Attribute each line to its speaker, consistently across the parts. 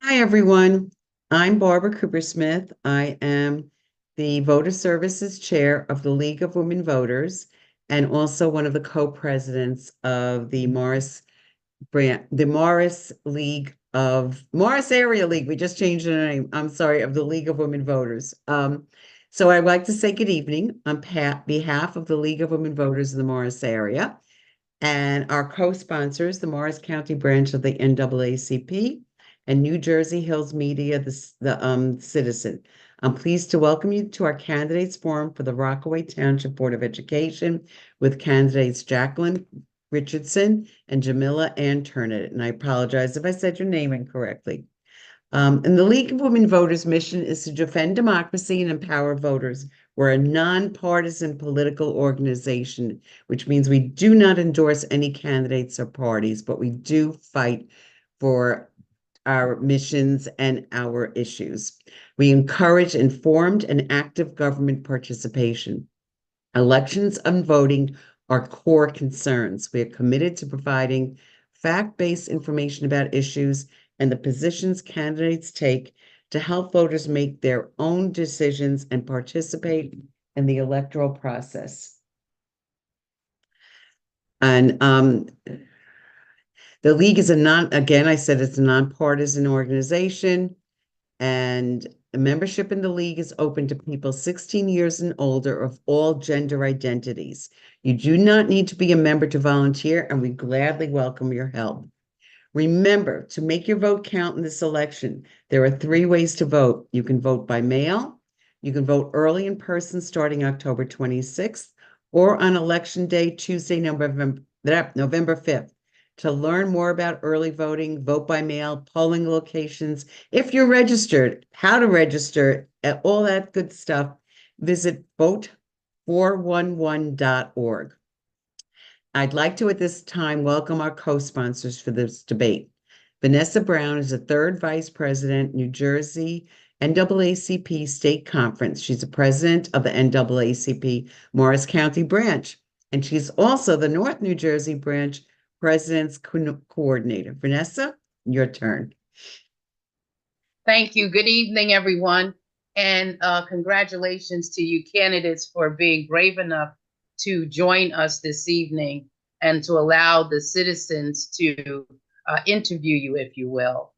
Speaker 1: Hi, everyone. I'm Barbara Cooper Smith. I am the Voter Services Chair of the League of Women Voters and also one of the co-presidents of the Morris Area League. We just changed the name. I'm sorry, of the League of Women Voters. So I'd like to say good evening on behalf of the League of Women Voters in the Morris area and our co-sponsors, the Morris County branch of the NAACP and New Jersey Hills Media, the Citizen. I'm pleased to welcome you to our candidates forum for the Rockaway Township Board of Education with candidates Jacqueline Richardson and Jamila Ann Turnett. And I apologize if I said your name incorrectly. And the League of Women Voters' mission is to defend democracy and empower voters. We're a nonpartisan political organization, which means we do not endorse any candidates or parties, but we do fight for our missions and our issues. We encourage informed and active government participation. Elections and voting are core concerns. We are committed to providing fact-based information about issues and the positions candidates take to help voters make their own decisions and participate in the electoral process. And the league is again, I said it's a nonpartisan organization, and membership in the league is open to people 16 years and older of all gender identities. You do not need to be a member to volunteer, and we gladly welcome your help. Remember to make your vote count in this election. There are 3 ways to vote. You can vote by mail, you can vote early in person starting October 26th, or on election day, Tuesday, November 5th. To learn more about early voting, vote by mail, polling locations, if you're registered, how to register, all that good stuff, visit vote411.org. I'd like to, at this time, welcome our co-sponsors for this debate. Vanessa Brown is a third vice president, New Jersey NAACP State Conference. She's the president of the NAACP Morris County branch, and she's also the North New Jersey branch president's coordinator. Vanessa, your turn.
Speaker 2: Thank you. Good evening, everyone. And congratulations to you candidates for being brave enough to join us this evening and to allow the citizens to interview you, if you will.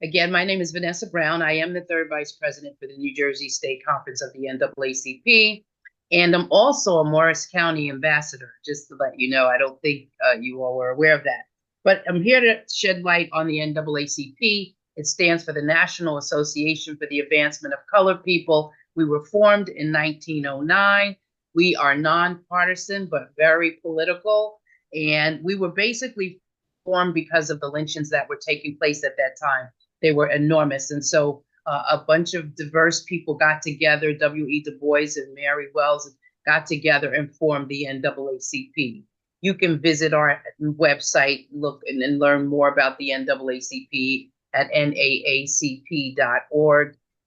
Speaker 2: Again, my name is Vanessa Brown. I am the third vice president for the New Jersey State Conference of the NAACP. And I'm also a Morris County ambassador, just to let you know. I don't think you all were aware of that. But I'm here to shed light on the NAACP. It stands for the National Association for the Advancement of Colored People. We were formed in 1909. We are nonpartisan, but very political. And we were basically formed because of the lynchings that were taking place at that time. They were enormous. And so a bunch of diverse people got together. W.E. Du Bois and Mary Wells got together and formed the NAACP. You can visit our website, look and learn more about the NAACP at naacp.org.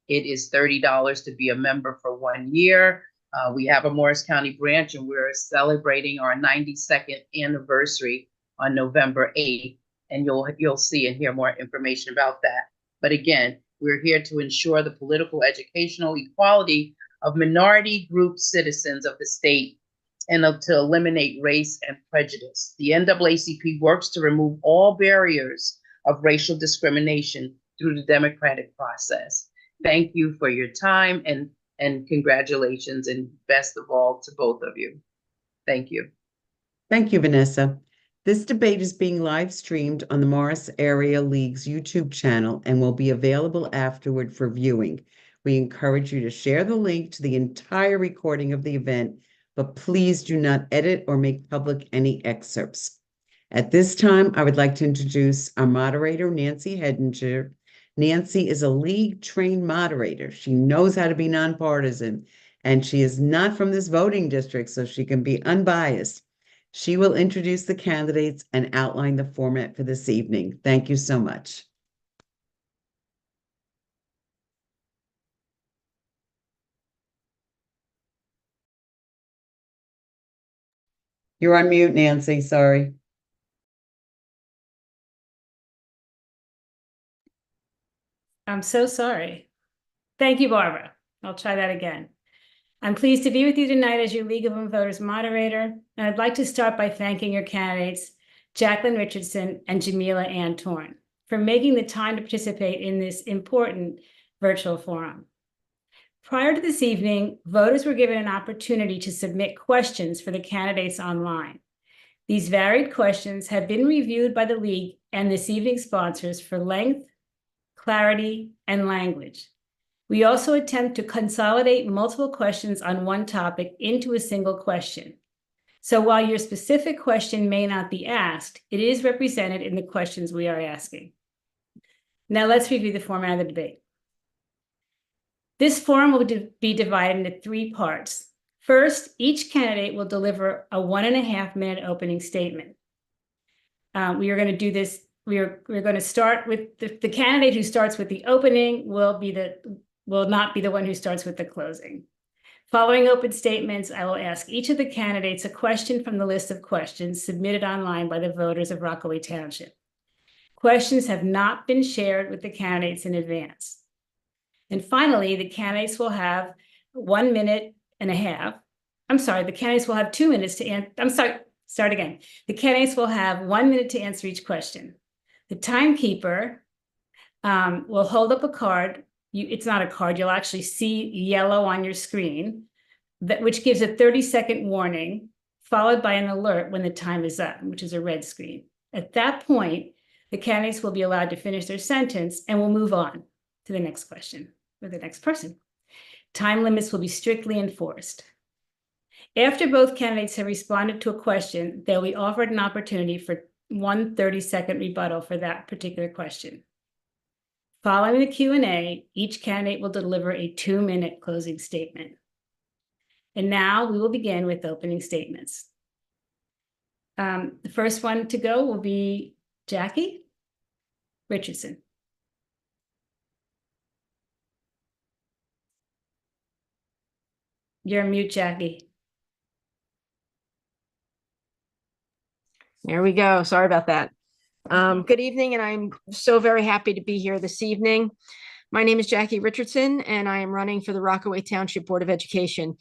Speaker 2: It is $30 to be a member for 1 year. We have a Morris County branch, and we're celebrating our 92nd anniversary on November 8th. And you'll see and hear more information about that. But again, we're here to ensure the political, educational equality of minority group citizens of the state and to eliminate race and prejudice. The NAACP works to remove all barriers of racial discrimination through the democratic process. Thank you for your time and congratulations and best of all to both of you. Thank you.
Speaker 1: Thank you, Vanessa. This debate is being live streamed on the Morris Area League's YouTube channel and will be available afterward for viewing. We encourage you to share the link to the entire recording of the event, but please do not edit or make public any excerpts. At this time, I would like to introduce our moderator, Nancy Hedinger. Nancy is a league-trained moderator. She knows how to be nonpartisan, and she is not from this voting district, so she can be unbiased. She will introduce the candidates and outline the format for this evening. Thank you so much. You're on mute, Nancy. Sorry.
Speaker 3: I'm so sorry. Thank you, Barbara. I'll try that again. I'm pleased to be with you tonight as your League of Women Voters moderator, and I'd like to start by thanking your candidates, Jacqueline Richardson and Jamila Ann Torn, for making the time to participate in this important virtual forum. Prior to this evening, voters were given an opportunity to submit questions for the candidates online. These varied questions have been reviewed by the League and this evening's sponsors for length, clarity, and language. We also attempt to consolidate multiple questions on one topic into a single question. So while your specific question may not be asked, it is represented in the questions we are asking. Now let's review the format of the debate. This forum will be divided into 3 parts. First, each candidate will deliver a 1.5-minute opening statement. We are going to do this. We're going to start with the candidate who starts with the opening will not be the one who starts with the closing. Following open statements, I will ask each of the candidates a question from the list of questions submitted online by the voters of Rockaway Township. Questions have not been shared with the candidates in advance. And finally, the candidates will have 1.5 minutes. The candidates will have 2 minutes to answer. The candidates will have 1 minute to answer each question. The timekeeper will hold up a card. It's not a card. You'll actually see yellow on your screen, which gives a 30-second warning, followed by an alert when the time is up, which is a red screen. At that point, the candidates will be allowed to finish their sentence, and we'll move on to the next question with the next person. Time limits will be strictly enforced. After both candidates have responded to a question, they'll be offered an opportunity for 1 30-second rebuttal for that particular question. Following the Q&A, each candidate will deliver a 2-minute closing statement. And now we will begin with opening statements. The first one to go will be Jackie Richardson. You're on mute, Jackie.
Speaker 4: There we go. Sorry about that. Good evening, and I'm so very happy to be here this evening. My name is Jackie Richardson, and I am running for the Rockaway Township Board of Education.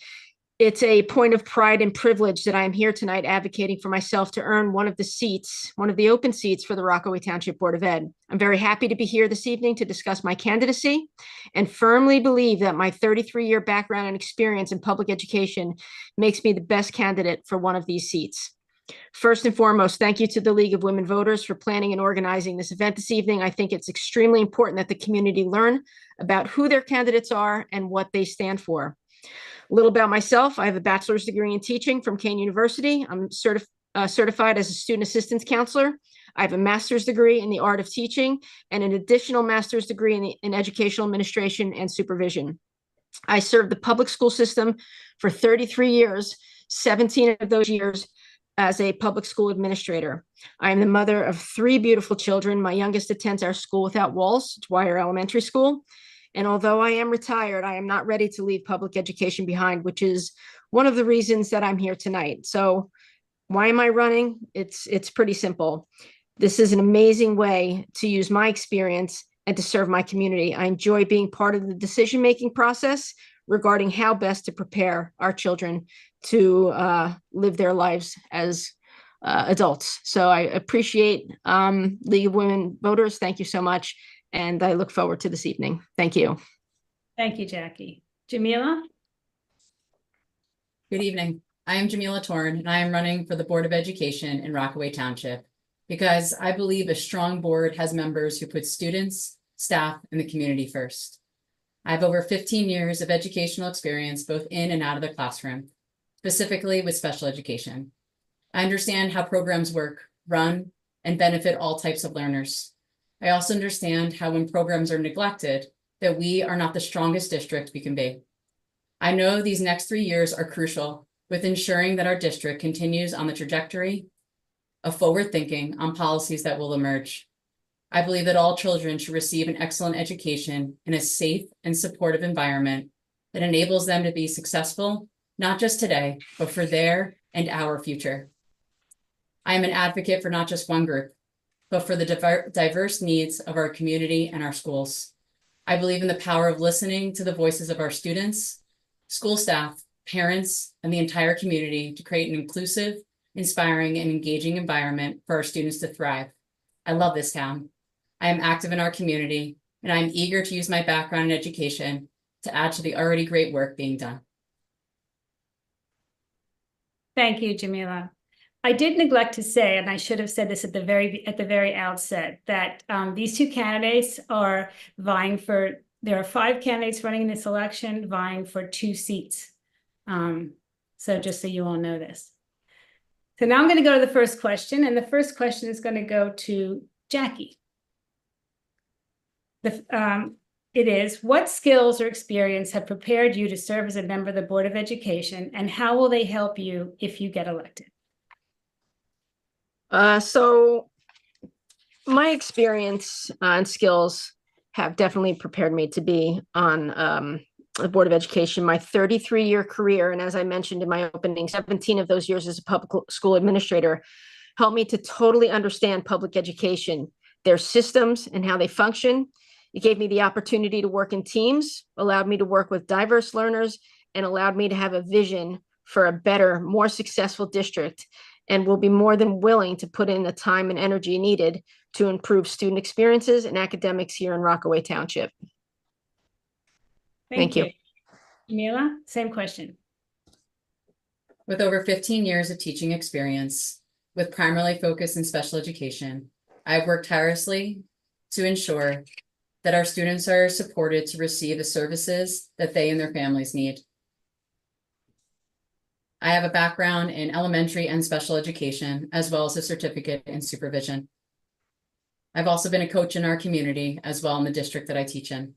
Speaker 4: It's a point of pride and privilege that I'm here tonight advocating for myself to earn one of the open seats for the Rockaway Township Board of Ed. I'm very happy to be here this evening to discuss my candidacy and firmly believe that my 33-year background and experience in public education makes me the best candidate for one of these seats. First and foremost, thank you to the League of Women Voters for planning and organizing this event this evening. I think it's extremely important that the community learn about who their candidates are and what they stand for. A little about myself. I have a bachelor's degree in teaching from Kane University. I'm certified as a student assistance counselor. I have a master's degree in the art of teaching and an additional master's degree in educational administration and supervision. I served the public school system for 33 years, 17 of those years as a public school administrator. I am the mother of 3 beautiful children. My youngest attends our school without walls, Dwyer Elementary School. And although I am retired, I am not ready to leave public education behind, which is one of the reasons that I'm here tonight. So why am I running? It's pretty simple. This is an amazing way to use my experience and to serve my community. I enjoy being part of the decision-making process regarding how best to prepare our children to live their lives as adults. So I appreciate League of Women Voters. Thank you so much. And I look forward to this evening. Thank you.
Speaker 3: Thank you, Jackie. Jamila?
Speaker 5: Good evening. I am Jamila Torn, and I am running for the Board of Education in Rockaway Township because I believe a strong board has members who put students, staff, and the community first. I have over 15 years of educational experience both in and out of the classroom, specifically with special education. I understand how programs work, run, and benefit all types of learners. I also understand how when programs are neglected, that we are not the strongest district we can be. I know these next 3 years are crucial with ensuring that our district continues on the trajectory of forward thinking on policies that will emerge. I believe that all children should receive an excellent education in a safe and supportive environment that enables them to be successful, not just today, but for their and our future. I am an advocate for not just one group, but for the diverse needs of our community and our schools. I believe in the power of listening to the voices of our students, school staff, parents, and the entire community to create an inclusive, inspiring, and engaging environment for our students to thrive. I love this town. I am active in our community, and I am eager to use my background in education to add to the already great work being done.
Speaker 3: Thank you, Jamila. I did neglect to say, and I should have said this at the very outset, that these two candidates are vying for, there are 5 candidates running in this election, vying for 2 seats. So just so you all know this. So now I'm going to go to the first question, and the first question is going to go to Jackie. It is, what skills or experience have prepared you to serve as a member of the Board of Education, and how will they help you if you get elected?
Speaker 4: So my experience and skills have definitely prepared me to be on the Board of Education. My 33-year career, and as I mentioned in my opening, 17 of those years as a public school administrator, helped me to totally understand public education, their systems and how they function. It gave me the opportunity to work in teams, allowed me to work with diverse learners, and allowed me to have a vision for a better, more successful district, and will be more than willing to put in the time and energy needed to improve student experiences and academics here in Rockaway Township. Thank you.
Speaker 3: Jamila, same question.
Speaker 5: With over 15 years of teaching experience, with primarily focus in special education, I've worked tirelessly to ensure that our students are supported to receive the services that they and their families need. I have a background in elementary and special education, as well as a certificate in supervision. I've also been a coach in our community, as well in the district that I teach in.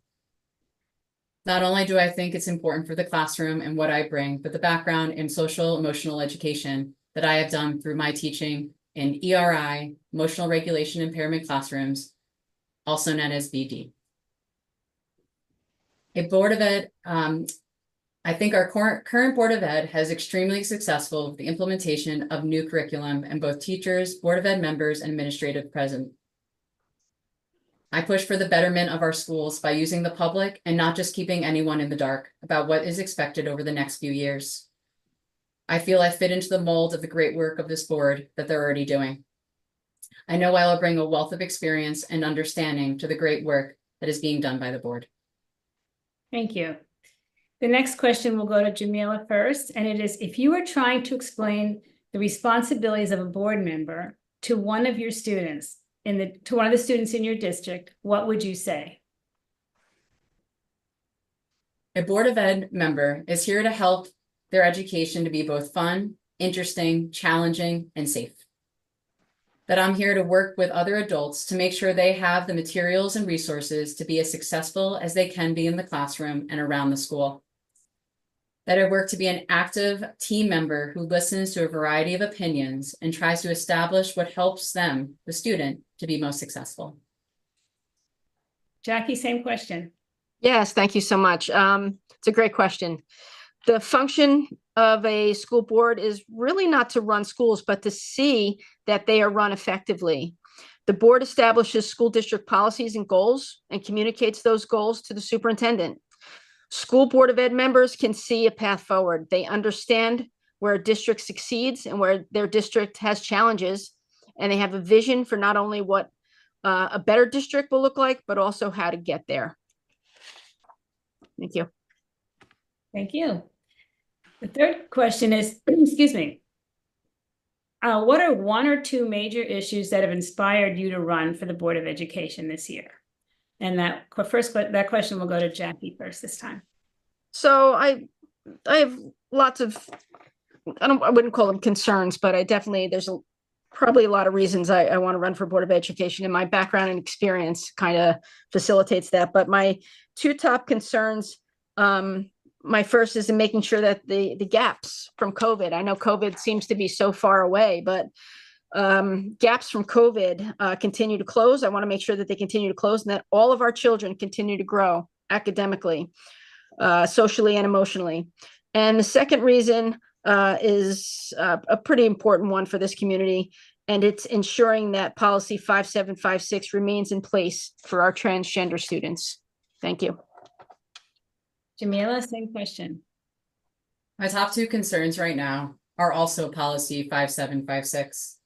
Speaker 5: Not only do I think it's important for the classroom and what I bring, but the background in social emotional education that I have done through my teaching in ERI, emotional regulation impairment classrooms, also known as BD. A Board of Ed, I think our current Board of Ed has extremely successful with the implementation of new curriculum, and both teachers, Board of Ed members, and administrative present. I push for the betterment of our schools by using the public and not just keeping anyone in the dark about what is expected over the next few years. I feel I fit into the mold of the great work of this board that they're already doing. I know I will bring a wealth of experience and understanding to the great work that is being done by the board.
Speaker 3: Thank you. The next question will go to Jamila first, and it is, if you were trying to explain the responsibilities of a board member to one of your students to one of the students in your district, what would you say?
Speaker 5: A Board of Ed member is here to help their education to be both fun, interesting, challenging, and safe. That I'm here to work with other adults to make sure they have the materials and resources to be as successful as they can be in the classroom and around the school. That I work to be an active team member who listens to a variety of opinions and tries to establish what helps them, the student, to be most successful.
Speaker 3: Jackie, same question.
Speaker 4: Yes, thank you so much. It's a great question. The function of a school board is really not to run schools, but to see that they are run effectively. The board establishes school district policies and goals and communicates those goals to the superintendent. School Board of Ed members can see a path forward. They understand where a district succeeds and where their district has challenges, and they have a vision for not only what a better district will look like, but also how to get there. Thank you.
Speaker 3: Thank you. The third question is, excuse me, what are 1 or 2 major issues that have inspired you to run for the Board of Education this year? And that question will go to Jackie first this time.
Speaker 4: So I have lots of, I wouldn't call them concerns, but there's probably a lot of reasons I want to run for Board of Education, and my background and experience kind of facilitates that. But my 2 top concerns, my first is in making sure that the gaps from COVID, I know COVID seems to be so far away, but gaps from COVID continue to close. I want to make sure that they continue to close and that all of our children continue to grow academically, socially, and emotionally. And the second reason is a pretty important one for this community, and it's ensuring that policy 5756 remains in place for our transgender students. Thank you.
Speaker 3: Jamila, same question.
Speaker 5: My top two concerns right now are also policy 5756.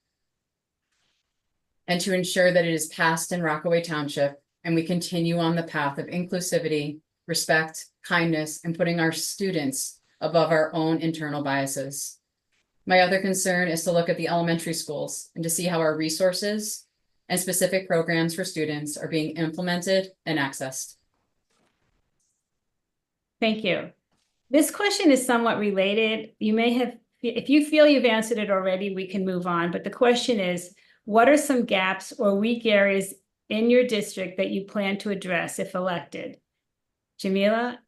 Speaker 5: And to ensure that it is passed in Rockaway Township and we continue on the path of inclusivity, respect, kindness, and putting our students above our own internal biases. My other concern is to look at the elementary schools and to see how our resources and specific programs for students are being implemented and accessed.
Speaker 3: Thank you. This question is somewhat related. You may have, if you feel you've answered it already, we can move on. But the question is, what are some gaps or weak areas in your district that you plan to address if elected? Jamila?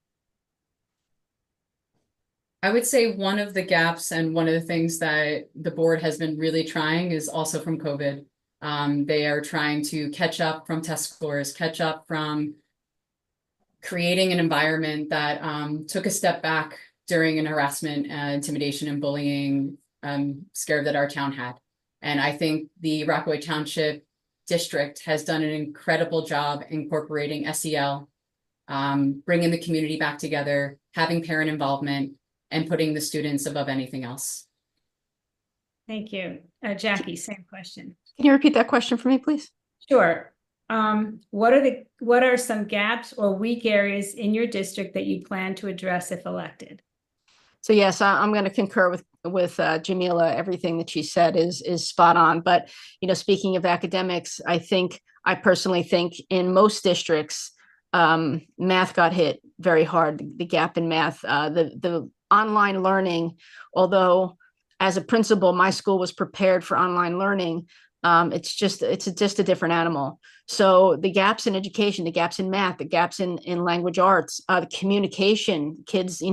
Speaker 5: I would say one of the gaps and one of the things that the board has been really trying is also from COVID. They are trying to catch up from test scores, catch up from creating an environment that took a step back during an harassment, intimidation, and bullying scare that our town had. And I think the Rockaway Township District has done an incredible job incorporating SEL, bringing the community back together, having parent involvement, and putting the students above anything else.
Speaker 3: Thank you. Jackie, same question.
Speaker 4: Can you repeat that question for me, please?
Speaker 3: Sure. What are some gaps or weak areas in your district that you plan to address if elected?
Speaker 4: So yes, I'm going to concur with Jamila. Everything that she said is spot on. But speaking of academics, I personally think in most districts, math got hit very hard. The gap in math, the online learning. Although, as a principal, my school was prepared for online learning. It's just a different animal. So the gaps in education, the gaps in math, the gaps in language arts, the communication, kids,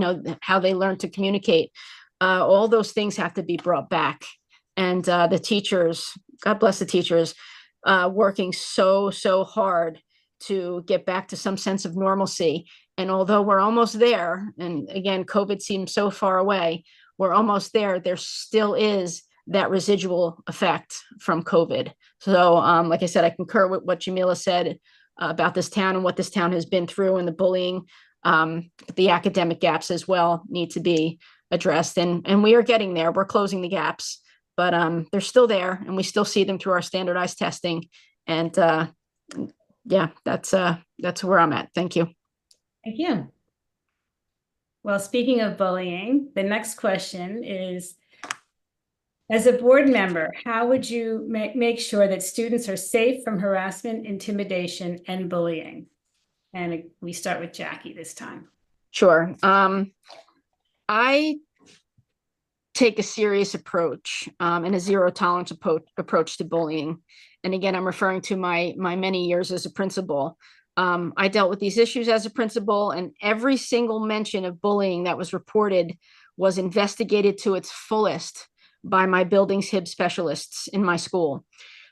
Speaker 4: how they learn to communicate, all those things have to be brought back. And the teachers, God bless the teachers, working so hard to get back to some sense of normalcy. And although we're almost there, and again, COVID seems so far away, we're almost there, there still is that residual effect from COVID. So like I said, I concur with what Jamila said about this town and what this town has been through and the bullying. The academic gaps as well need to be addressed. And we are getting there. We're closing the gaps, but they're still there and we still see them through our standardized testing. And yeah, that's where I'm at. Thank you.
Speaker 3: Thank you. Well, speaking of bullying, the next question is, as a board member, how would you make sure that students are safe from harassment, intimidation, and bullying? And we start with Jackie this time.
Speaker 4: Sure. I take a serious approach and a zero tolerance approach to bullying. And again, I'm referring to my many years as a principal. I dealt with these issues as a principal, and every single mention of bullying that was reported was investigated to its fullest by my buildings HIB specialists in my school.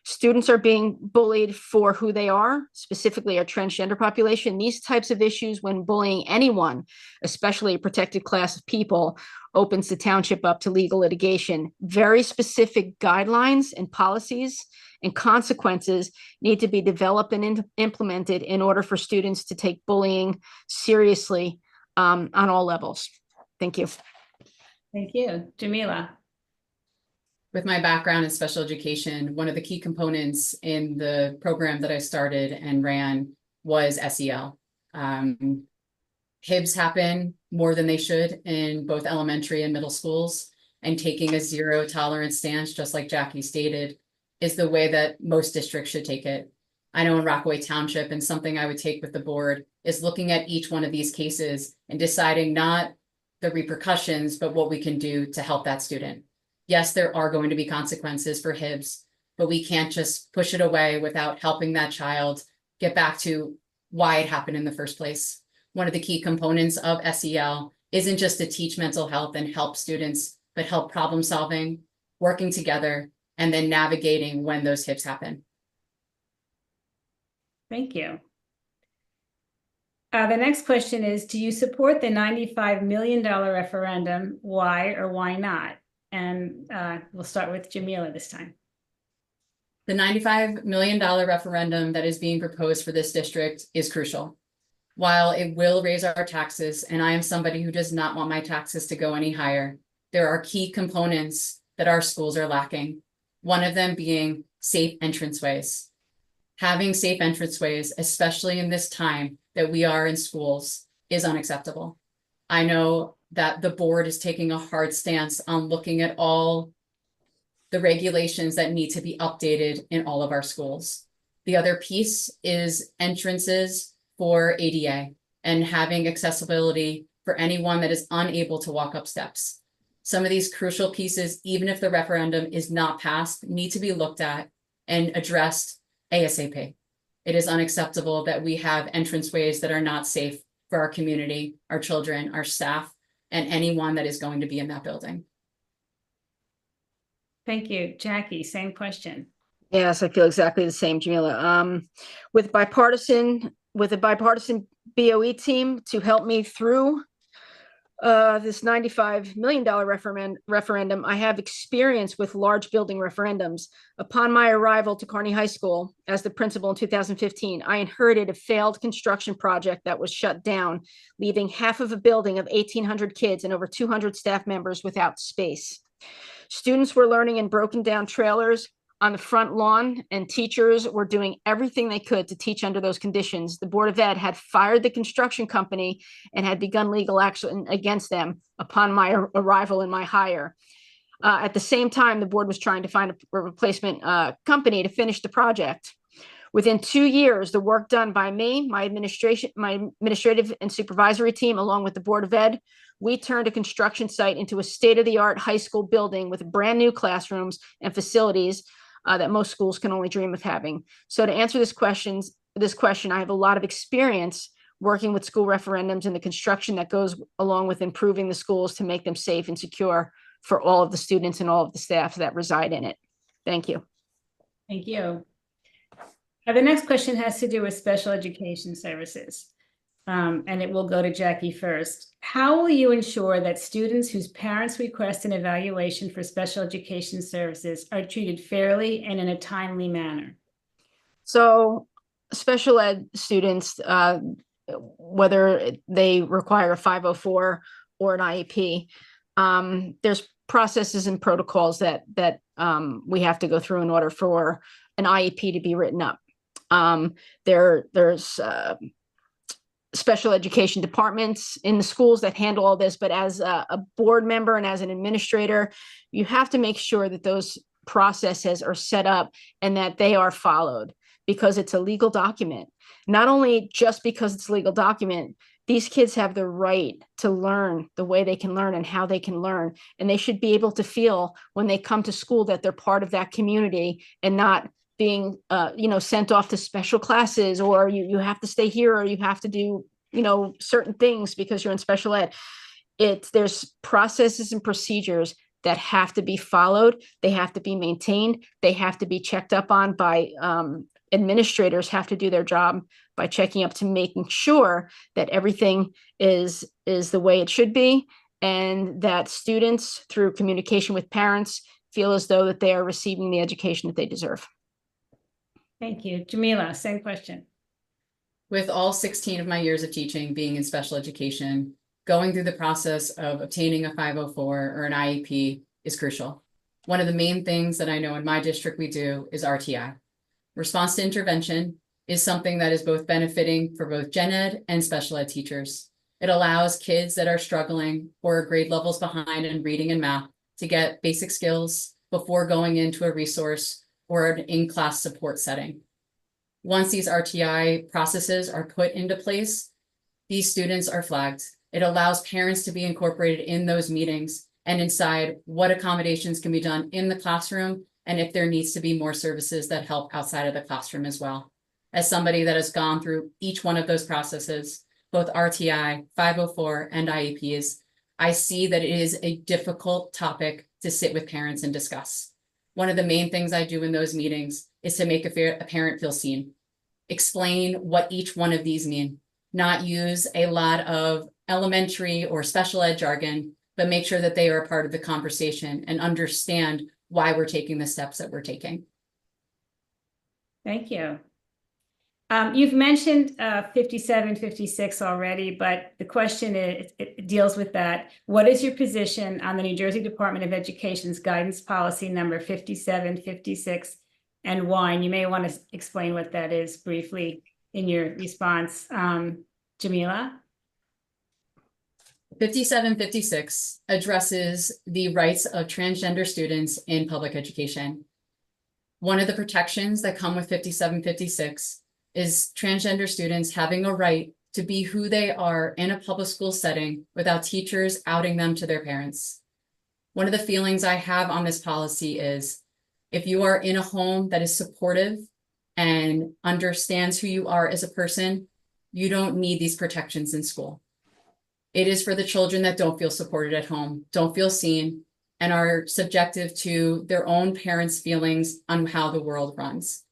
Speaker 4: Students are being bullied for who they are, specifically our transgender population. These types of issues, when bullying anyone, especially a protected class of people, opens the township up to legal litigation. Very specific guidelines and policies and consequences need to be developed and implemented in order for students to take bullying seriously on all levels. Thank you.
Speaker 3: Thank you. Jamila.
Speaker 5: With my background in special education, one of the key components in the program that I started and ran was SEL. HIBs happen more than they should in both elementary and middle schools, and taking a zero tolerance stance, just like Jackie stated, is the way that most districts should take it. I know in Rockaway Township, and something I would take with the board is looking at each one of these cases and deciding not the repercussions, but what we can do to help that student. Yes, there are going to be consequences for HIBs, but we can't just push it away without helping that child get back to why it happened in the first place. One of the key components of SEL isn't just to teach mental health and help students, but help problem solving, working together, and then navigating when those HIBs happen.
Speaker 3: Thank you. The next question is, do you support the $95 million referendum? Why or why not? And we'll start with Jamila this time.
Speaker 5: The $95 million referendum that is being proposed for this district is crucial. While it will raise our taxes, and I am somebody who does not want my taxes to go any higher, there are key components that our schools are lacking. One of them being safe entranceways. Having safe entranceways, especially in this time that we are in schools, is unacceptable. I know that the board is taking a hard stance on looking at all the regulations that need to be updated in all of our schools. The other piece is entrances for ADA and having accessibility for anyone that is unable to walk up steps. Some of these crucial pieces, even if the referendum is not passed, need to be looked at and addressed ASAP. It is unacceptable that we have entranceways that are not safe for our community, our children, our staff, and anyone that is going to be in that building.
Speaker 3: Thank you. Jackie, same question.
Speaker 4: Yes, I feel exactly the same, Jamila. With a bipartisan BOE team to help me through this $95 million referendum, I have experience with large building referendums. Upon my arrival to Kearney High School as the principal in 2015, I inherited a failed construction project that was shut down, leaving half of a building of 1,800 kids and over 200 staff members without space. Students were learning in broken down trailers on the front lawn, and teachers were doing everything they could to teach under those conditions. The Board of Ed had fired the construction company and had begun legal action against them upon my arrival and my hire. At the same time, the board was trying to find a replacement company to finish the project. Within 2 years, the work done by me, my administrative and supervisory team, along with the Board of Ed, we turned a construction site into a state-of-the-art high school building with brand new classrooms and facilities that most schools can only dream of having. So to answer this question, I have a lot of experience working with school referendums and the construction that goes along with improving the schools to make them safe and secure for all of the students and all of the staff that reside in it. Thank you.
Speaker 3: Thank you. The next question has to do with special education services. And it will go to Jackie first. How will you ensure that students whose parents request an evaluation for special education services are treated fairly and in a timely manner?
Speaker 4: So special ed students, whether they require a 504 or an IEP, there's processes and protocols that we have to go through in order for an IEP to be written up. There's special education departments in the schools that handle all this, but as a board member and as an administrator, you have to make sure that those processes are set up and that they are followed, because it's a legal document. Not only just because it's a legal document, these kids have the right to learn the way they can learn and how they can learn. And they should be able to feel when they come to school that they're part of that community and not being sent off to special classes, or you have to stay here, or you have to do certain things because you're in special ed. There's processes and procedures that have to be followed. They have to be maintained. They have to be checked up on by administrators. Have to do their job by checking up to making sure that everything is the way it should be, and that students, through communication with parents, feel as though that they are receiving the education that they deserve.
Speaker 3: Thank you. Jamila, same question.
Speaker 5: With all 16 of my years of teaching being in special education, going through the process of obtaining a 504 or an IEP is crucial. One of the main things that I know in my district we do is RTI. Response to intervention is something that is both benefiting for both gen ed and special ed teachers. It allows kids that are struggling or grade levels behind in reading and math to get basic skills before going into a resource or an in-class support setting. Once these RTI processes are put into place, these students are flagged. It allows parents to be incorporated in those meetings and decide what accommodations can be done in the classroom, and if there needs to be more services that help outside of the classroom as well. As somebody that has gone through each one of those processes, both RTI, 504, and IEPs, I see that it is a difficult topic to sit with parents and discuss. One of the main things I do in those meetings is to make a parent feel seen. Explain what each one of these mean, not use a lot of elementary or special ed jargon, but make sure that they are a part of the conversation and understand why we're taking the steps that we're taking.
Speaker 3: Thank you. You've mentioned 57, 56 already, but the question is, it deals with that. What is your position on the New Jersey Department of Education's guidance policy number 57, 56, and why? And you may want to explain what that is briefly in your response. Jamila?
Speaker 5: 5756 addresses the rights of transgender students in public education. One of the protections that come with 5756 is transgender students having a right to be who they are in a public school setting without teachers outing them to their parents. One of the feelings I have on this policy is if you are in a home that is supportive and understands who you are as a person, you don't need these protections in school. It is for the children that don't feel supported at home, don't feel seen, and are subjective to their own parents' feelings on how the world runs.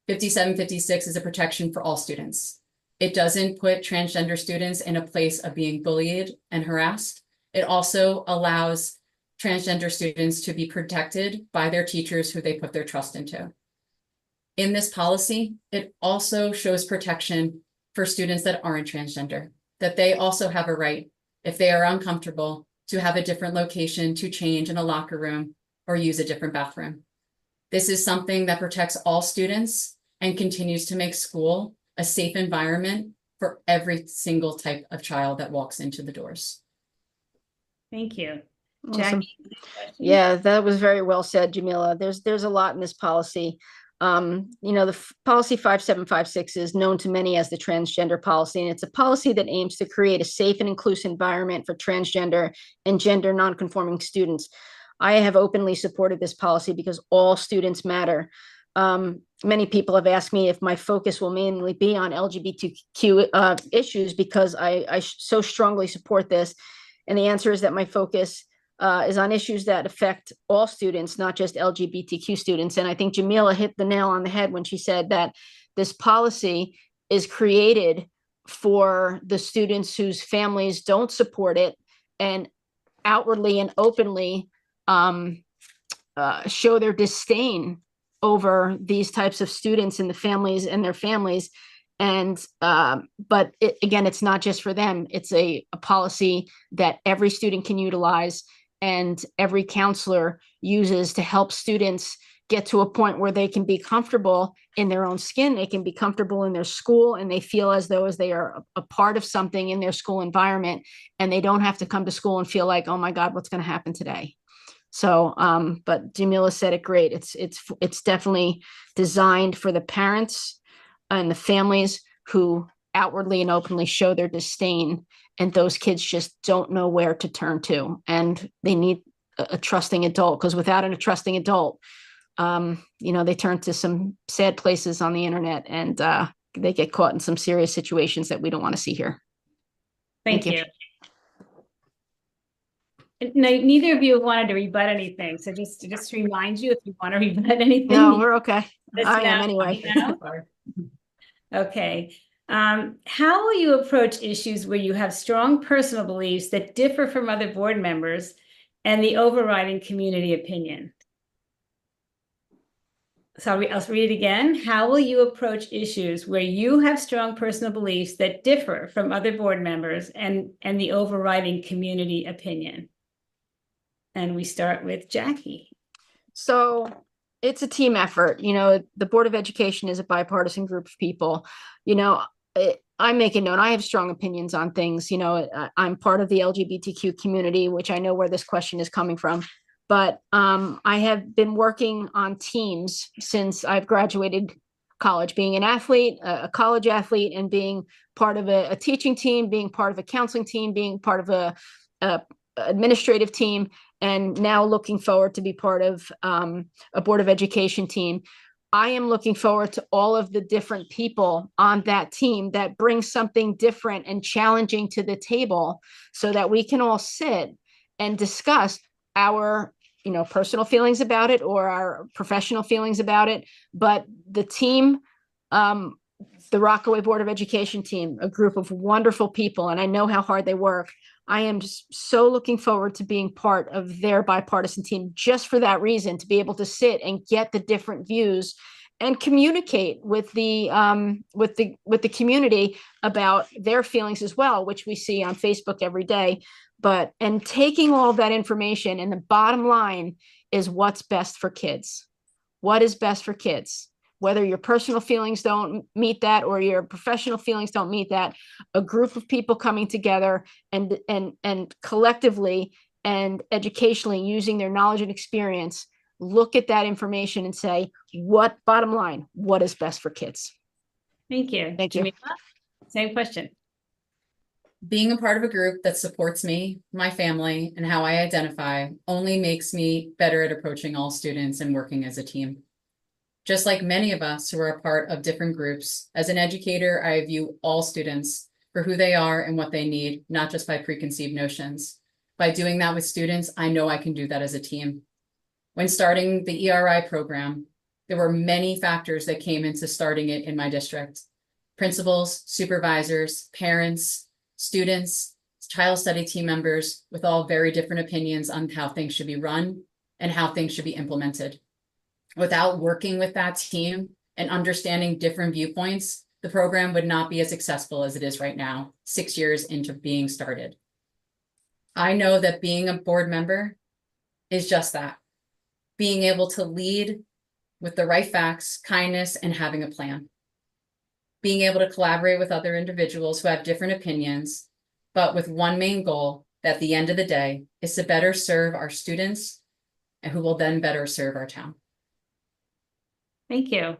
Speaker 5: 5756 is a protection for all students. It doesn't put transgender students in a place of being bullied and harassed. It also allows transgender students to be protected by their teachers who they put their trust into. In this policy, it also shows protection for students that aren't transgender, that they also have a right, if they are uncomfortable, to have a different location to change in a locker room or use a different bathroom. This is something that protects all students and continues to make school a safe environment for every single type of child that walks into the doors.
Speaker 3: Thank you.
Speaker 4: Awesome.
Speaker 3: Jackie?
Speaker 4: Yeah, that was very well said, Jamila. There's a lot in this policy. The policy 5756 is known to many as the transgender policy, and it's a policy that aims to create a safe and inclusive environment for transgender and gender nonconforming students. I have openly supported this policy because all students matter. Many people have asked me if my focus will mainly be on LGBTQ issues because I so strongly support this. And the answer is that my focus is on issues that affect all students, not just LGBTQ students. And I think Jamila hit the nail on the head when she said that this policy is created for the students whose families don't support it and outwardly and openly show their disdain over these types of students and the families and their families. And but again, it's not just for them. It's a policy that every student can utilize and every counselor uses to help students get to a point where they can be comfortable in their own skin. They can be comfortable in their school, and they feel as though as they are a part of something in their school environment, and they don't have to come to school and feel like, oh my God, what's going to happen today? So, but Jamila said it great. It's definitely designed for the parents and the families who outwardly and openly show their disdain, and those kids just don't know where to turn to, and they need a trusting adult, because without a trusting adult, they turn to some sad places on the internet, and they get caught in some serious situations that we don't want to see here.
Speaker 3: Thank you. No, neither of you wanted to rebut anything. So just to remind you, if you want to rebut anything.
Speaker 4: No, we're okay.
Speaker 3: Just
Speaker 4: I
Speaker 3: now,
Speaker 4: am anyway.
Speaker 3: Okay. How will you approach issues where you have strong personal beliefs that differ from other board members and the overriding community opinion? So I'll read it again. How will you approach issues where you have strong personal beliefs that differ from other board members and the overriding community opinion? And we start with Jackie.
Speaker 4: So it's a team effort. The Board of Education is a bipartisan group of people. I make it known I have strong opinions on things. I'm part of the LGBTQ community, which I know where this question is coming from. But I have been working on teams since I've graduated college, being an athlete, a college athlete, and being part of a teaching team, being part of a counseling team, being part of a administrative team, and now looking forward to be part of a Board of Education team. I am looking forward to all of the different people on that team that bring something different and challenging to the table so that we can all sit and discuss our personal feelings about it or our professional feelings about it. But the team, the Rockaway Board of Education team, a group of wonderful people, and I know how hard they work. I am just so looking forward to being part of their bipartisan team just for that reason, to be able to sit and get the different views communicate with the community about their feelings as well, which we see on Facebook every day. But and taking all of that information, and the bottom line is what's best for kids. What is best for kids? Whether your personal feelings don't meet that or your professional feelings don't meet that, a group of people coming together and collectively and educationally using their knowledge and experience, look at that information and say, what, bottom line, what is best for kids?
Speaker 3: Thank you.
Speaker 4: Thank you.
Speaker 3: Jamila, same question.
Speaker 5: Being a part of a group that supports me, my family, and how I identify only makes me better at approaching all students and working as a team. Just like many of us who are a part of different groups, as an educator, I view all students for who they are and what they need, not just by preconceived notions. By doing that with students, I know I can do that as a team. When starting the ERI program, there were many factors that came into starting it in my district. Principals, supervisors, parents, students, child study team members with all very different opinions on how things should be run and how things should be implemented. Without working with that team and understanding different viewpoints, the program would not be as successful as it is right now, 6 years into being started. I know that being a board member is just that, being able to lead with the right facts, kindness, and having a plan. Being able to collaborate with other individuals who have different opinions, but with one main goal, that at the end of the day is to better serve our students and who will then better serve our town.
Speaker 3: Thank you.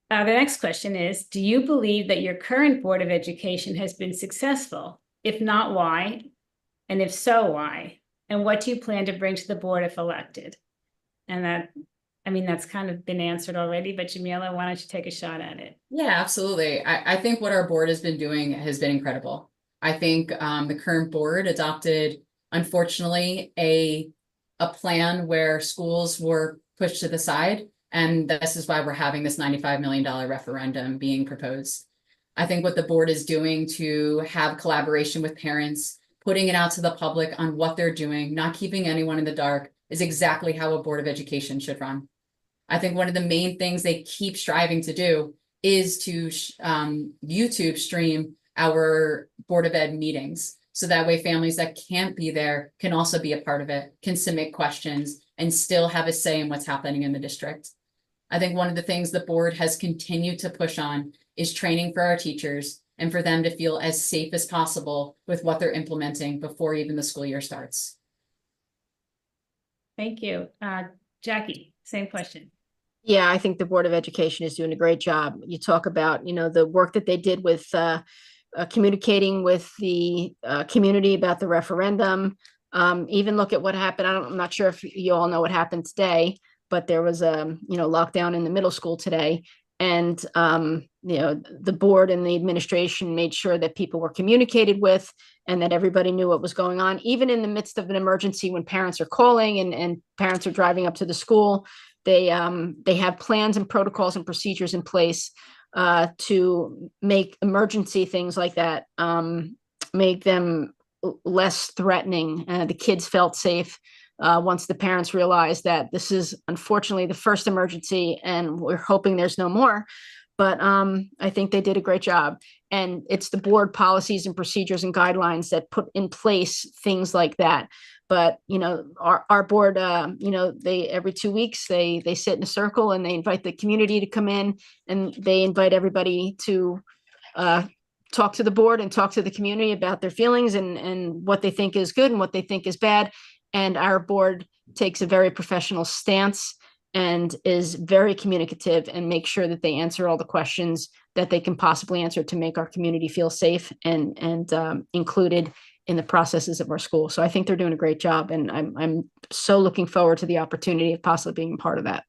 Speaker 3: The next question is, do you believe that your current Board of Education has been successful? If not, why? And if so, why? And what do you plan to bring to the board if elected? And that, I mean, that's kind of been answered already, but Jamila, why don't you take a shot at it?
Speaker 5: Yeah, absolutely. I think what our board has been doing has been incredible. I think the current board adopted, unfortunately, a plan where schools were pushed to the side. And this is why we're having this $95 million referendum being proposed. I think what the board is doing to have collaboration with parents, putting it out to the public on what they're doing, not keeping anyone in the dark, is exactly how a Board of Education should run. I think one of the main things they keep striving to do is to YouTube stream our Board of Ed meetings. So that way families that can't be there can also be a part of it, can submit questions, and still have a say in what's happening in the district. I think one of the things the board has continued to push on is training for our teachers and for them to feel as safe as possible with what they're implementing before even the school year starts.
Speaker 3: Thank you. Jackie, same question.
Speaker 4: Yeah, I think the Board of Education is doing a great job. You talk about, the work that they did with communicating with the community about the referendum. Even look at what happened. I'm not sure if you all know what happened today, but there was a lockdown in the middle school today, and the board and the administration made sure that people were communicated with and that everybody knew what was going on, even in the midst of an emergency when parents are calling and parents are driving up to the school. They have plans and protocols and procedures in place to make emergency things like that, make them less threatening. The kids felt safe once the parents realized that this is unfortunately the first emergency and we're hoping there's no more. But I think they did a great job. And it's the board policies and procedures and guidelines that put in place things like that. But, our board, they every 2 weeks, they sit in a circle and they invite the community to come in, and they invite everybody to talk to the board and talk to the community about their feelings and what they think is good and what they think is bad. And our board takes a very professional stance and is very communicative and make sure that they answer all the questions that they can possibly answer to make our community feel safe and included in the processes of our school. So I think they're doing a great job, and I'm so looking forward to the opportunity of possibly being a part of that.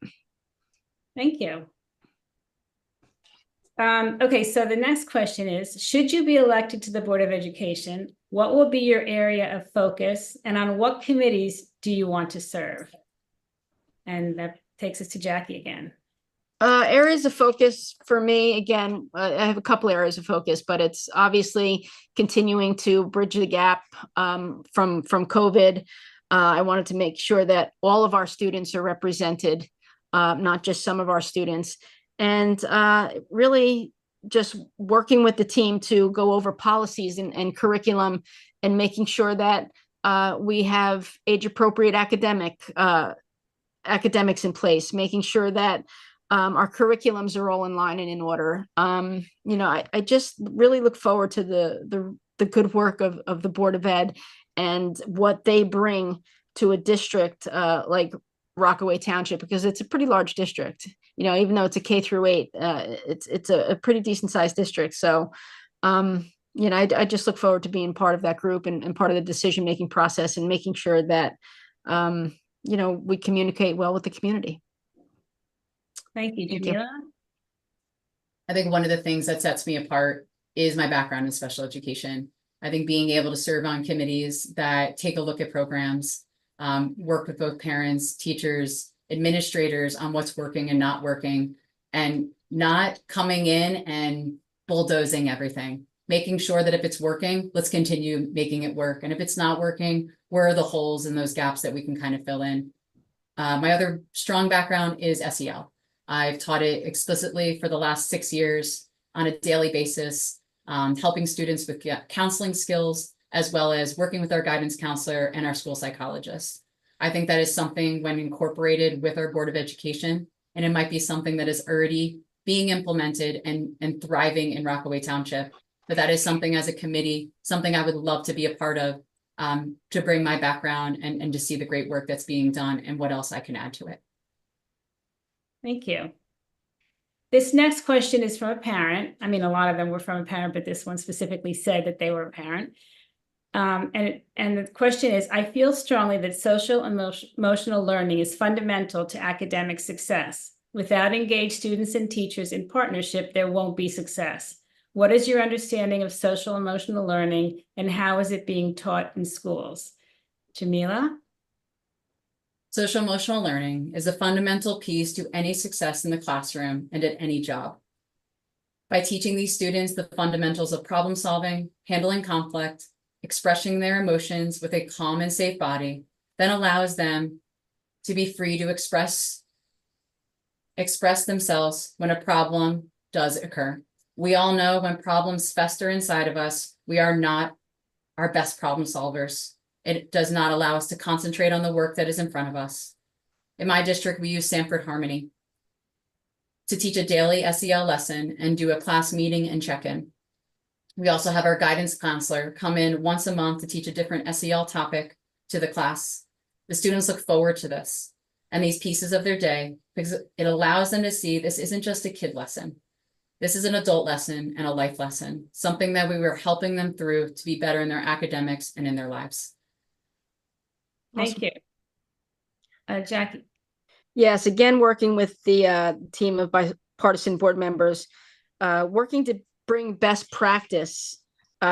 Speaker 3: Thank you. Okay, so the next question is, should you be elected to the Board of Education, what will be your area of focus, and on what committees do you want to serve? And that takes us to Jackie again.
Speaker 4: Areas of focus for me, again, I have a couple areas of focus, but it's obviously continuing to bridge the gap from COVID. I wanted to make sure that all of our students are represented not just some of our students. And really just working with the team to go over policies and curriculum and making sure that we have age-appropriate academics in place, making sure that our curriculums are all in line and in order. I just really look forward to the good work of the Board of Ed and what they bring to a district like Rockaway Township, because it's a pretty large district. Even though it's a K through 8, it's a pretty decent sized district. So, I just look forward to being part of that group and part of the decision making process and making sure that we communicate well with the community.
Speaker 3: Thank you,
Speaker 4: Thank you.
Speaker 3: Jamila.
Speaker 5: I think one of the things that sets me apart is my background in special education. I think being able to serve on committees that take a look at programs, work with both parents, teachers, administrators on what's working and not working, and not coming in and bulldozing everything, making sure that if it's working, let's continue making it work. And if it's not working, where are the holes and those gaps that we can kind of fill in? My other strong background is SEL. I've taught it explicitly for the last 6 years on a daily basis, helping students with counseling skills, as well as working with our guidance counselor and our school psychologist. I think that is something when incorporated with our Board of Education, and it might be something that is already being implemented and thriving in Rockaway Township, but that is something as a committee, something I would love to be a part of, to bring my background and to see the great work that's being done and what else I can add to it.
Speaker 3: Thank you. This next question is from a parent. I mean, a lot of them were from a parent, but this one specifically said that they were a parent. And the question is, I feel strongly that social and emotional learning is fundamental to academic success. Without engaged students and teachers in partnership, there won't be success. What is your understanding of social emotional learning, and how is it being taught in schools? Jamila?
Speaker 5: Social emotional learning is a fundamental piece to any success in the classroom and at any job. By teaching these students the fundamentals of problem solving, handling conflict, expressing their emotions with a calm and safe body, then allows them to be free to express themselves when a problem does occur. We all know when problems fester inside of us, we are not our best problem solvers. It does not allow us to concentrate on the work that is in front of us. In my district, we use Sanford Harmony to teach a daily SEL lesson and do a class meeting and check-in. We also have our guidance counselor come in once a month to teach a different SEL topic to the class. The students look forward to this and these pieces of their day because it allows them to see this isn't just a kid lesson. This is an adult lesson and a life lesson, something that we were helping them through to be better in their academics and in their lives.
Speaker 3: Thank you. Jackie?
Speaker 4: Yes, again, working with the team of bipartisan board members, working to bring best practice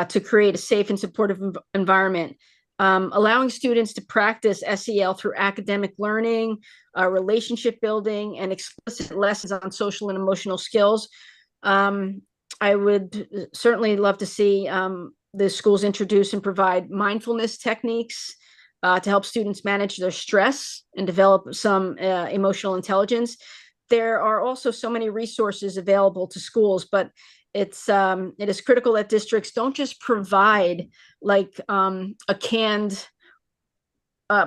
Speaker 4: to create a safe and supportive environment, allowing students to practice SEL through academic learning, relationship building, and explicit lessons on social and emotional skills. I would certainly love to see the schools introduce and provide mindfulness techniques to help students manage their stress and develop some emotional intelligence. There are also so many resources available to schools, but it is critical that districts don't just provide like a canned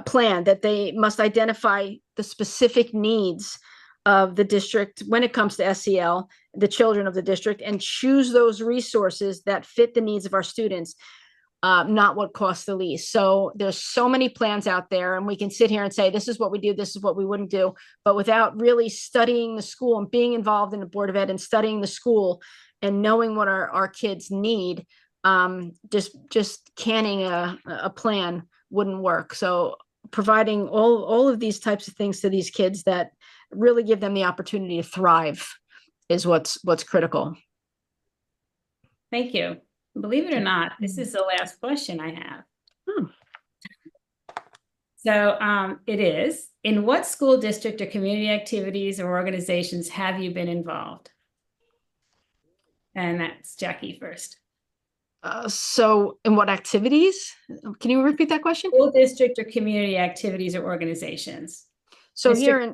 Speaker 4: plan, that they must identify the specific needs of the district when it comes to SEL, the children of the district, and choose those resources that fit the needs of our students. Not what costs the least. So there's so many plans out there, and we can sit here and say, this is what we do, this is what we wouldn't do. But without really studying the school and being involved in the Board of Ed and studying the school and knowing what our kids need, just canning a plan wouldn't work. So providing all of these types of things to these kids that really give them the opportunity to thrive is what's critical.
Speaker 3: Thank you. Believe it or not, this is the last question I have. So it is, in what school district or community activities or organizations have you been involved? And that's Jackie first.
Speaker 4: So in what activities? Can you repeat that question?
Speaker 3: School district or community activities or organizations.
Speaker 4: So
Speaker 3: District
Speaker 4: here in,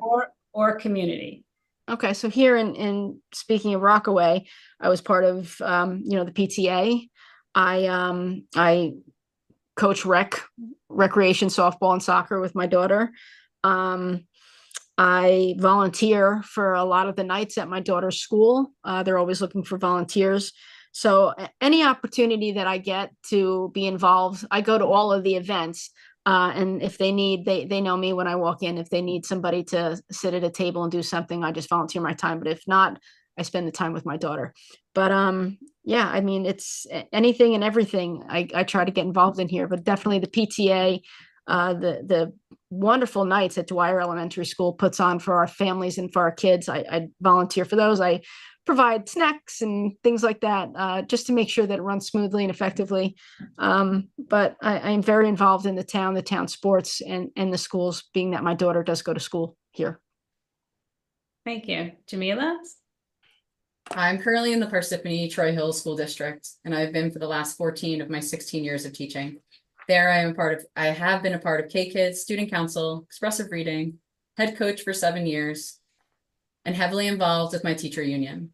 Speaker 3: or community?
Speaker 4: Okay, so here in speaking of Rockaway, I was part of the PTA. I coach recreation softball and soccer with my daughter. I volunteer for a lot of the nights at my daughter's school. They're always looking for volunteers. So any opportunity that I get to be involved, I go to all of the events. And if they need, they know me when I walk in. If they need somebody to sit at a table and do something, I just volunteer my time. But if not, I spend the time with my daughter. But yeah, I mean, it's anything and everything I try to get involved in here, but definitely the PTA, the wonderful nights that Dwyer Elementary School puts on for our families and for our kids. I volunteer for those. I provide snacks and things like that, just to make sure that it runs smoothly and effectively. But I am very involved in the town sports and the schools, being that my daughter does go to school here.
Speaker 3: Thank you. Jamila?
Speaker 5: I'm currently in the Parsippany Troy Hill School District, and I've been for the last 14 of my 16 years of teaching. There, I have been a part of K-Kids, Student Council, Expressive Reading, head coach for 7 years, and heavily involved with my teacher union.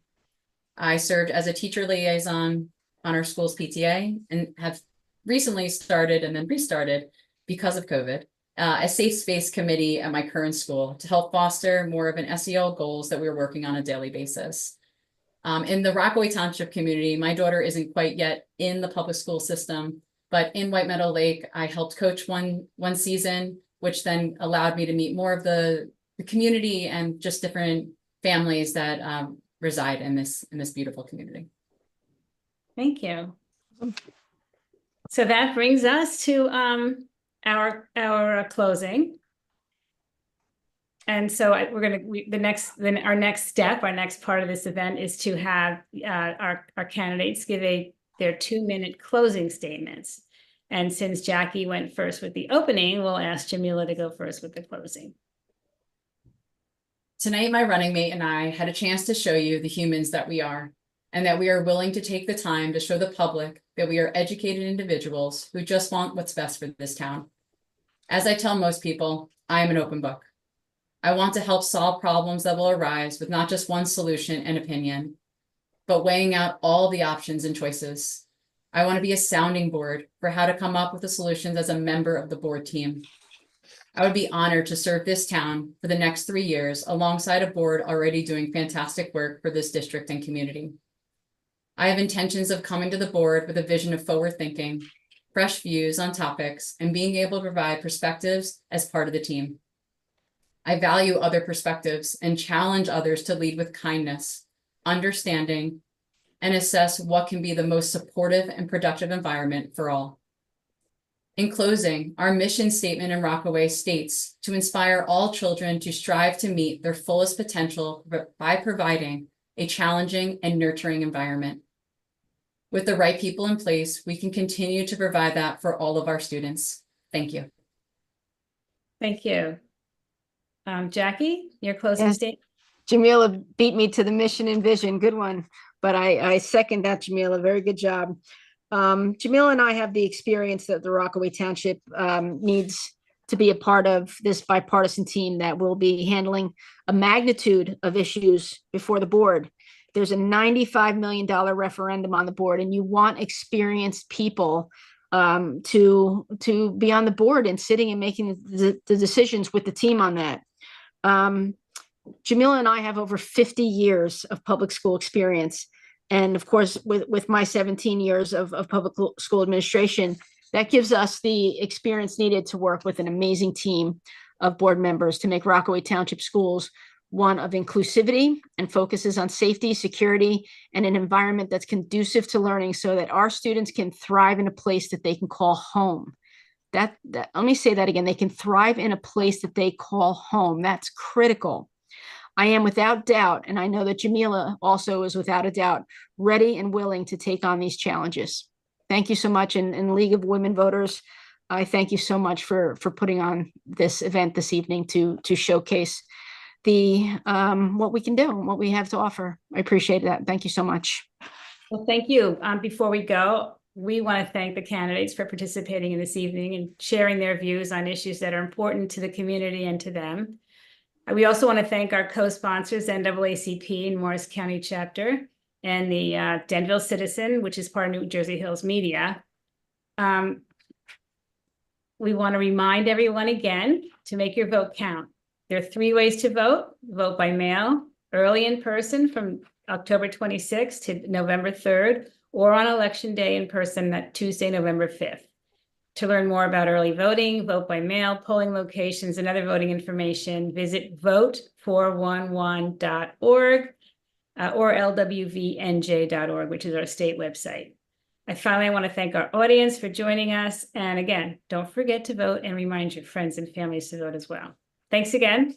Speaker 5: I served as a teacher liaison on our school's PTA and have recently started and then restarted because of COVID, a safe space committee at my current school to help foster more of an SEL goals that we're working on a daily basis. In the Rockaway Township community, my daughter isn't quite yet in the public school system, but in White Meadow Lake, I helped coach one season, which then allowed me to meet more of the community and just different families that reside in this beautiful community.
Speaker 3: Thank you. So that brings us to our closing. And so our next part of this event is to have our candidates give their 2-minute closing statements. And since Jackie went first with the opening, we'll ask Jamila to go first with the closing.
Speaker 5: Tonight, my running mate and I had a chance to show you the humans that we are, and that we are willing to take the time to show the public that we are educated individuals who just want what's best for this town. As I tell most people, I am an open book. I want to help solve problems that will arise with not just one solution and opinion, but weighing out all the options and choices. I want to be a sounding board for how to come up with the solutions as a member of the board team. I would be honored to serve this town for the next 3 years alongside a board already doing fantastic work for this district and community. I have intentions of coming to the board with a vision of forward thinking, fresh views on topics, and being able to provide perspectives as part of the team. I value other perspectives and challenge others to lead with kindness, understanding, and assess what can be the most supportive and productive environment for all. In closing, our mission statement in Rockaway states to inspire all children to strive to meet their fullest potential by providing a challenging and nurturing environment. With the right people in place, we can continue to provide that for all of our students. Thank you.
Speaker 3: Thank you. Jackie, your closing statement?
Speaker 4: Jamila beat me to the mission and vision. Good one. But I second that, Jamila. Very good job. Jamila and I have the experience that the Rockaway Township needs to be a part of this bipartisan team that will be handling a magnitude of issues before the board. There's a $95 million referendum on the board, and you want experienced people to be on the board and sitting and making the decisions with the team on that. Jamila and I have over 50 years of public school experience. And of course, with my 17 years of public school administration, that gives us the experience needed to work with an amazing team of board members to make Rockaway Township Schools one of inclusivity and focuses on safety, security, and an environment that's conducive to learning so that our students can thrive in a place that they can call home. Let me say that again. They can thrive in a place that they call home. That's critical. I am without doubt, and I know that Jamila also is without a doubt, ready and willing to take on these challenges. Thank you so much. And League of Women Voters, I thank you so much for putting on this event this evening to showcase what we can do and what we have to offer. I appreciate that. Thank you so much.
Speaker 3: Well, thank you. Before we go, we want to thank the candidates for participating in this evening and sharing their views on issues that are important to the community and to them. We also want to thank our co-sponsors, NAACP and Morris County Chapter, and the Denville Citizen, which is part of New Jersey Hills Media. We want to remind everyone again to make your vote count. There are 3 ways to vote. Vote by mail, early in person from October 26th to November 3rd, or on Election Day in person that Tuesday, November 5th. To learn more about early voting, vote by mail, polling locations, and other voting information, visit vote411.org or lwvnj.org, which is our state website. I finally want to thank our audience for joining us. And again, don't forget to vote and remind your friends and families to vote as well. Thanks again.